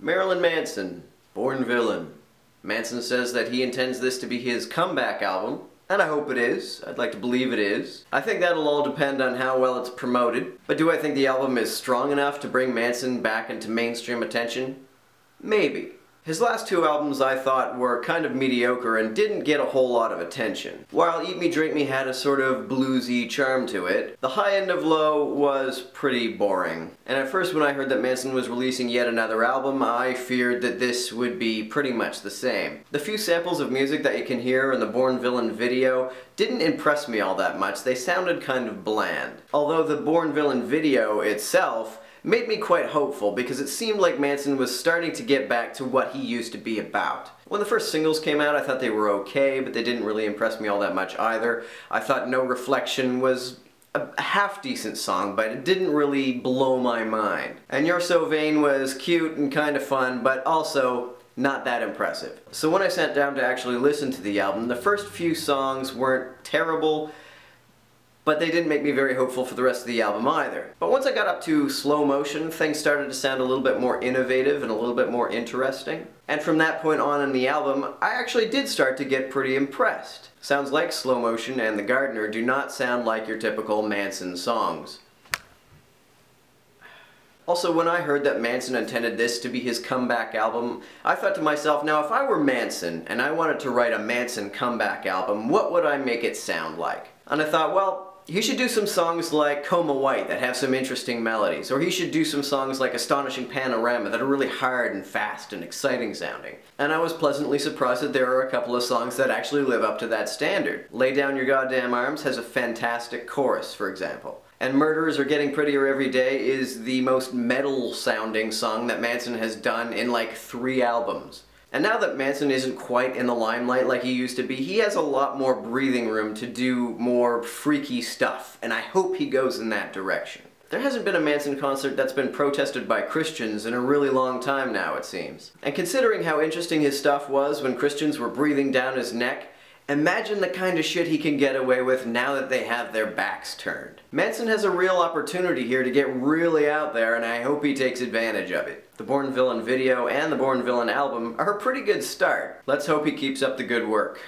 Marilyn Manson, Born Villain. Manson says that he intends this to be his comeback album, and I hope it is. I'd like to believe it is. I think that'll all depend on how well it's promoted, but do I think the album is strong enough to bring Manson back into mainstream attention? Maybe. His last two albums I thought were kind of mediocre and didn't get a whole lot of attention. While Eat Me Drink Me had a sort of bluesy charm to it, the high end of low was pretty boring. And at first when I heard that Manson was releasing yet another album, I feared that this would be pretty much the same. The few samples of music that you can hear in the Born Villain video didn't impress me all that much. They sounded kind of bland. Although the Born Villain video itself made me quite hopeful because it seemed like Manson was starting to get back to what he used to be about. When the first singles came out, I thought they were okay, but they didn't really impress me all that much either. I thought No Reflection was a half-decent song, but it didn't really blow my mind. And You're So Vain was cute and kind of fun, but also not that impressive. So when I sat down to actually listen to the album, the first few songs weren't terrible, but they didn't make me very hopeful for the rest of the album either. But once I got up to Slow Motion, things started to sound a little bit more innovative and a little bit more interesting. And from that point on in the album, I actually did start to get pretty impressed. Sounds like Slow Motion and The Gardener do not sound like your typical Manson songs. Also, when I heard that Manson intended this to be his comeback album, I thought to myself, now if I were Manson and I wanted to write a Manson comeback album, what would I make it sound like? And I thought, well, he should do some songs like Coma White that have some interesting melodies, or he should do some songs like Astonishing Panorama that are really hard and fast and exciting sounding. And I was pleasantly surprised that there are a couple of songs that actually live up to that standard. Lay Down Your Goddamn Arms has a fantastic chorus, for example. And Murderers Are Getting Prettier Every Day is the most metal sounding song that Manson has done in like 3 albums. And now that Manson isn't quite in the limelight like he used to be, he has a lot more breathing room to do more freaky stuff, and I hope he goes in that direction. There hasn't been a Manson concert that's been protested by Christians in a really long time now, it seems. And considering how interesting his stuff was when Christians were breathing down his neck, imagine the kind of shit he can get away with now that they have their backs turned. Manson has a real opportunity here to get really out there, and I hope he takes advantage of it. The Born Villain video and the Born Villain album are a pretty good start. Let's hope he keeps up the good work.